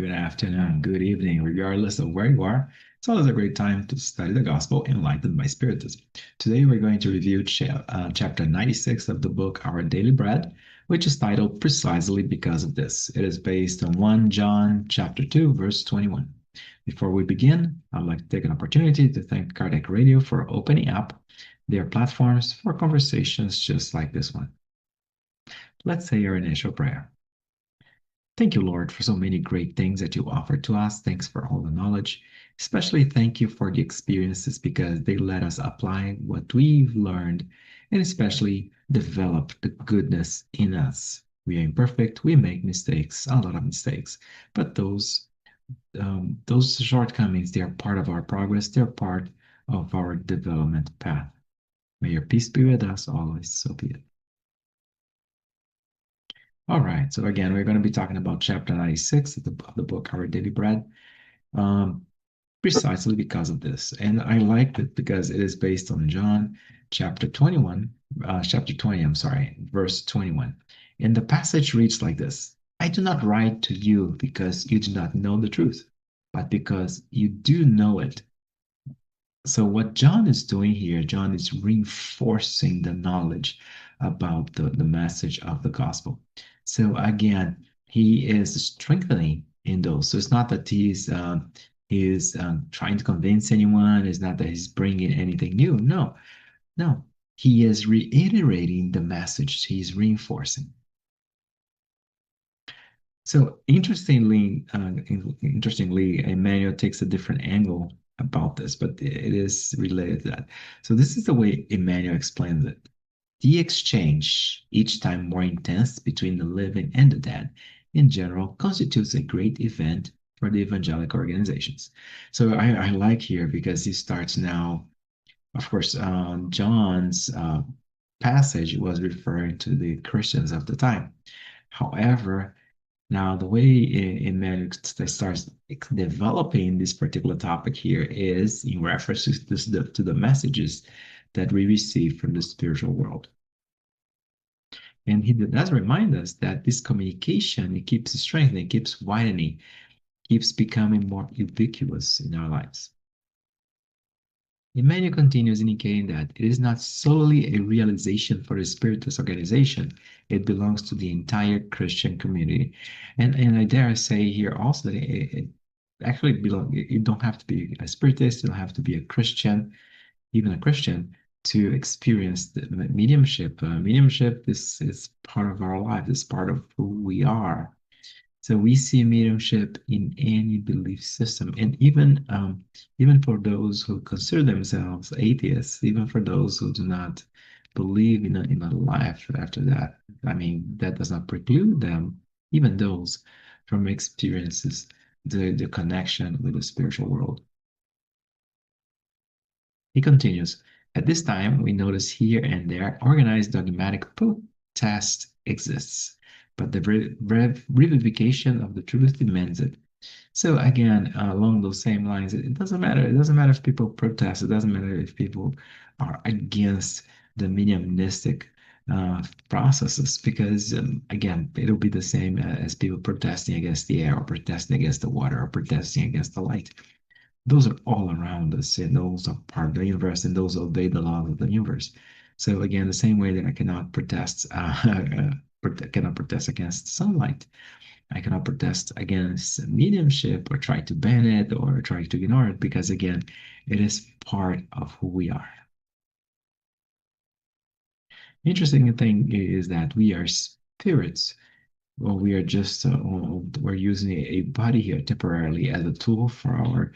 Good afternoon, good evening, regardless of where you are. It's always a great time to study the gospel enlightened by Spiritism. Today, we're going to review chapter 96 of the book Our Daily Bread, which is titled precisely because of this. It is based on 1 John chapter 2, verse 21. Before we begin, I'd like to take an opportunity to thank Kardec Radio for opening up their platforms for conversations just like this one. Let's say our initial prayer. Thank you, Lord, for so many great things that you offer to us. Thanks for all the knowledge. Especially thank you for the experiences because they let us apply what we've learned and especially develop the goodness in us. We are imperfect. We make mistakes, a lot of mistakes, but those shortcomings, they are part of our progress. They're part of our development path. May your peace be with us always. So be it. All right. So again, we're going to be talking about chapter 96 of the book, Our Daily Bread, um, precisely because of this. And I liked it because it is based on John chapter 21, chapter 20, I'm sorry, verse 21. And the passage reads like this: I do not write to you because you do not know the truth, but because you do know it. So what John is doing here, John is reinforcing the knowledge about the message of the gospel. So again, he is strengthening in those. So it's not that he's trying to convince anyone. It's not that he's bringing anything new. No, no. He is reiterating the message. He's reinforcing. So interestingly, Emmanuel takes a different angle about this, but it is related to that. So this is the way Emmanuel explains it. The exchange, each time more intense between the living and the dead, in general, constitutes a great event for the evangelical organizations. So I like here because he starts now, of course, John's passage was referring to the Christians of the time. However, now, the way Emmanuel starts developing this particular topic here is in reference to the messages that we receive from the spiritual world. And he does remind us that this communication, it keeps strengthening, it keeps widening, keeps becoming more ubiquitous in our lives. Emmanuel continues indicating that it is not solely a realization for a spiritist organization, it belongs to the entire Christian community. And I dare say here also that it actually belongs, you don't have to be a spiritist, you don't have to be a Christian, even a Christian, to experience the mediumship. Mediumship is part of our life, it's part of who we are. So we see mediumship in any belief system, and even for those who consider themselves atheists, even for those who do not believe in a life after that. I mean, that does not preclude them, even those, from experiences the connection with the spiritual world. He continues, at this time, we notice here and there organized dogmatic protest exists, but the revivification of the truth demands it. So again, along those same lines, it doesn't matter. It doesn't matter if people protest. It doesn't matter if people are against the mediumistic processes, because again, it'll be the same as people protesting against the air, or protesting against the water, or protesting against the light. Those are all around us, and those are part of the universe, and those obey the laws of the universe. So again, the same way that I cannot protest, cannot protest against sunlight, I cannot protest against mediumship or try to ban it or try to ignore it, because again, it is part of who we are. Interesting thing is that we are spirits. Well, we are just we're using a body here temporarily as a tool for our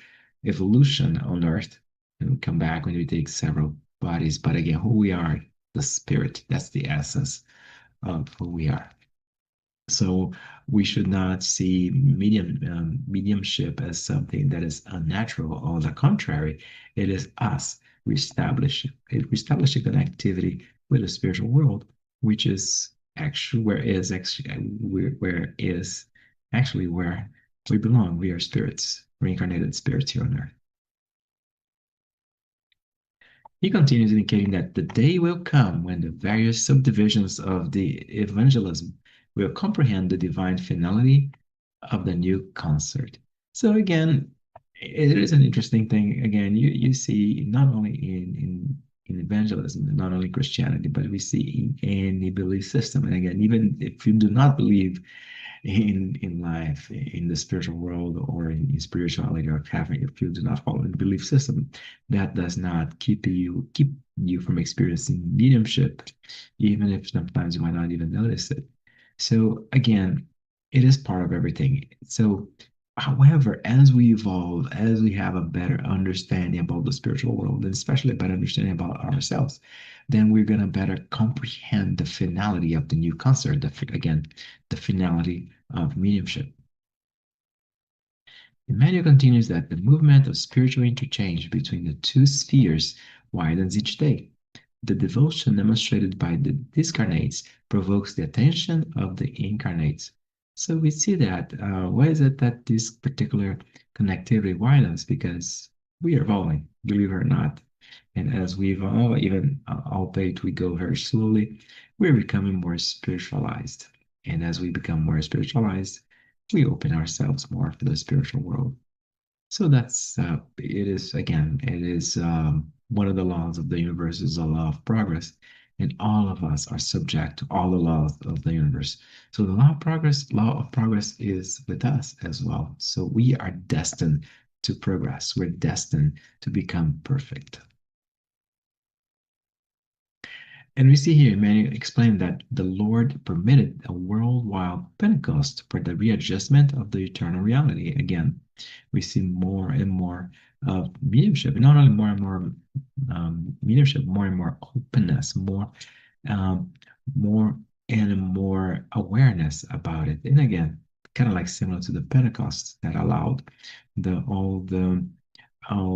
evolution on Earth, and we come back when we take several bodies. But again, who we are, the spirit, that's the essence of who we are. So we should not see mediumship as something that is unnatural. On the contrary, it is us reestablishing connectivity with the spiritual world, which is actually where is actually where we belong. We are spirits, reincarnated spirits here on earth. He continues indicating that the day will come when the various subdivisions of the evangelism will comprehend the divine finality of the new concert. So again, it is an interesting thing. Again, you see not only in evangelism, not only Christianity, but we see in the belief system. And again, even if you do not believe in life, in the spiritual world, or in spirituality, or having, if you do not follow the belief system, that does not keep you from experiencing mediumship, even if sometimes you might not even notice it. So again, it is part of everything. So however, as we evolve, as we have a better understanding about the spiritual world, and especially a better understanding about ourselves, then we're going to better comprehend the finality of the new concert. Again, the finality of mediumship. Emmanuel continues that the movement of spiritual interchange between the two spheres widens each day. The devotion demonstrated by the discarnates provokes the attention of the incarnates. So we see that. Why is it that this particular connectivity widens? Because we are evolving, believe it or not. And as we evolve, even albeit we go very slowly, we're becoming more spiritualized. And as we become more spiritualized, we open ourselves more to the spiritual world. So that's it is again, it is one of the laws of the universe is a law of progress, and all of us are subject to all the laws of the universe. So the law of progress is with us as well. So we are destined to progress. We're destined to become perfect. And we see here, Emmanuel explained that the Lord permitted a worldwide Pentecost for the readjustment of the eternal reality. Again, we see more and more of mediumship, and not only more and more mediumship, more and more openness, um, more and more awareness about it. And again, kind of like similar to the Pentecost that allowed the all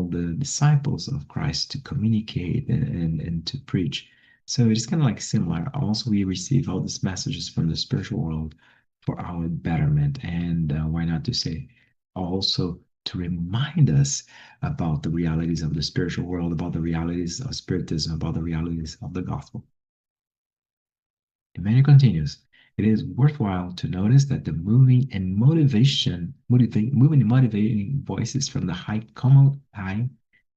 the disciples of Christ to communicate and to preach. So it's kind of like similar. Also, we receive all these messages from the spiritual world for our betterment. And why not to say also to remind us about the realities of the spiritual world, about the realities of spiritism, about the realities of the gospel. Emmanuel continues, it is worthwhile to notice that the moving and motivating voices from the high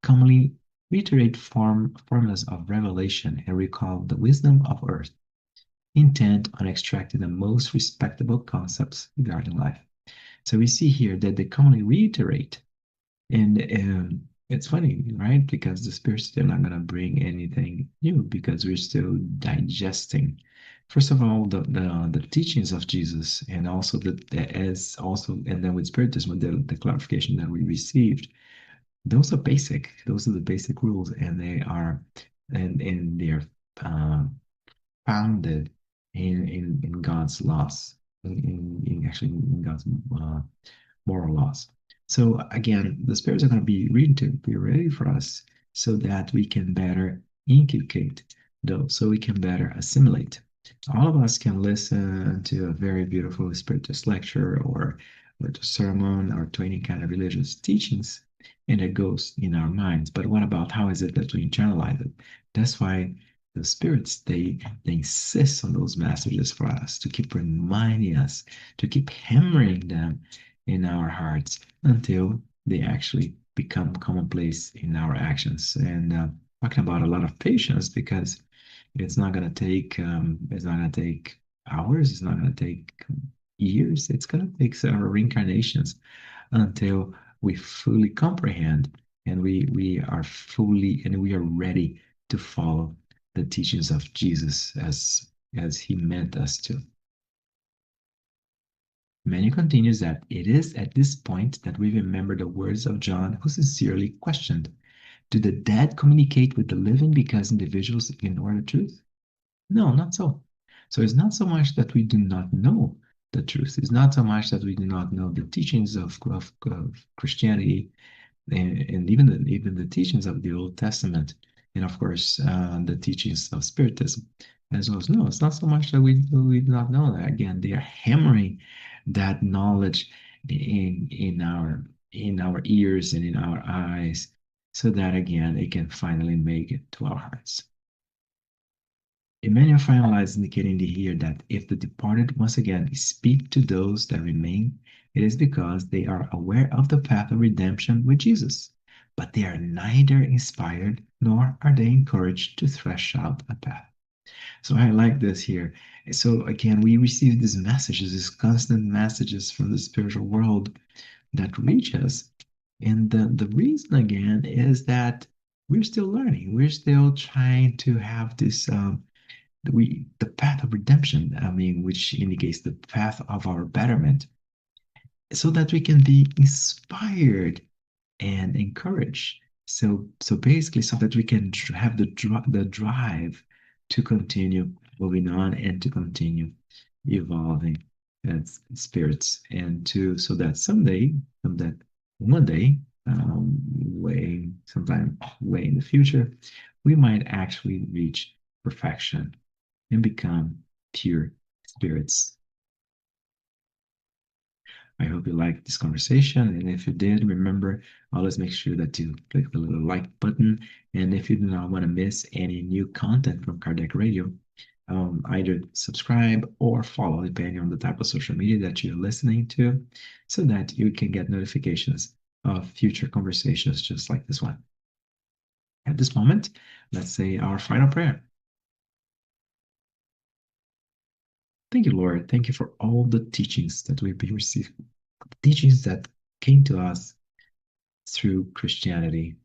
commonly reiterate formulas of revelation and recall the wisdom of earth, intent on extracting the most respectable concepts regarding life. So we see here that they commonly reiterate, and it's funny, right? Because the spirit's still not going to bring anything new because we're still digesting. First of all, the teachings of Jesus, and also as also, and then with spiritism, the clarification that we received, those are basic. Those are the basic rules, and they are uh, founded in God's laws, actually in God's moral laws. So again, the spirits are going to be ready to be ready for us so that we can better inculcate those, so we can better assimilate. All of us can listen to a very beautiful spiritus lecture or to sermon or to any kind of religious teachings, and it goes in our minds. But what about how is it that we internalize it? That's why the spirits they insist on those messages for us to keep reminding us, to keep hammering them in our hearts until they actually become commonplace in our actions. And talking about a lot of patience because it's not going to take hours, it's not going to take years, it's going to take several reincarnations until we fully comprehend and we are ready to follow the teachings of Jesus as he meant us to. Many continues that it is at this point that we remember the words of John, who sincerely questioned, do the dead communicate with the living because individuals ignore the truth? No, not so. So it's not so much that we do not know the truth. It's not so much that we do not know the teachings of Christianity and even the teachings of the Old Testament, and of course the teachings of Spiritism as well. As no, it's not so much that we do not know that. Again, they are hammering that knowledge in our ears and in our eyes, so that again it can finally make it to our hearts. Emmanuel finalized indicating here that if the departed once again speak to those that remain, It is because they are aware of the path of redemption with Jesus, but they are neither inspired nor are they encouraged to thresh out a path. So I like this here. So again, we receive these messages, these constant messages from the spiritual world that reach us. And the reason again is that we're still learning. We're still trying to have this the path of redemption, I mean, which indicates the path of our betterment, so that we can be inspired and encouraged. So basically, so that we can have the drive to continue moving on and to continue evolving as spirits, and to so that someday, so that one day, sometime way in the future, we might actually reach perfection and become pure spirits. I hope you liked this conversation. And if you did, remember, always make sure that you click the little like button. And if you do not want to miss any new content from Kardec Radio, either subscribe or follow, depending on the type of social media that you're listening to, so that you can get notifications of future conversations just like this one. At this moment, let's say our final prayer. Thank you, Lord. Thank you for all the teachings that we've been receiving, teachings that came to us through Christianity,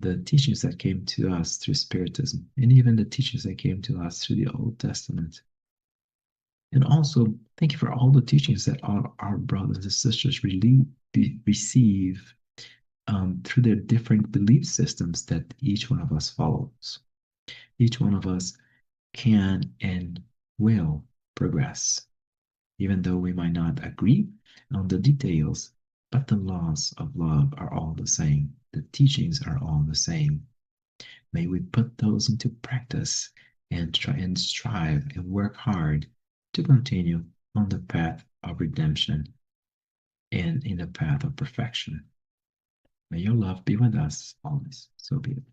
the teachings that came to us through Spiritism, and even the teachings that came to us through the Old Testament. And also, thank you for all the teachings that our brothers and sisters really receive through their different belief systems that each one of us follows. Each one of us can and will progress, even though we might not agree on the details, but the laws of love are all the same. The teachings are all the same. May we put those into practice and try and strive and work hard to continue on the path of redemption and in the path of perfection. May your love be with us always. So be it.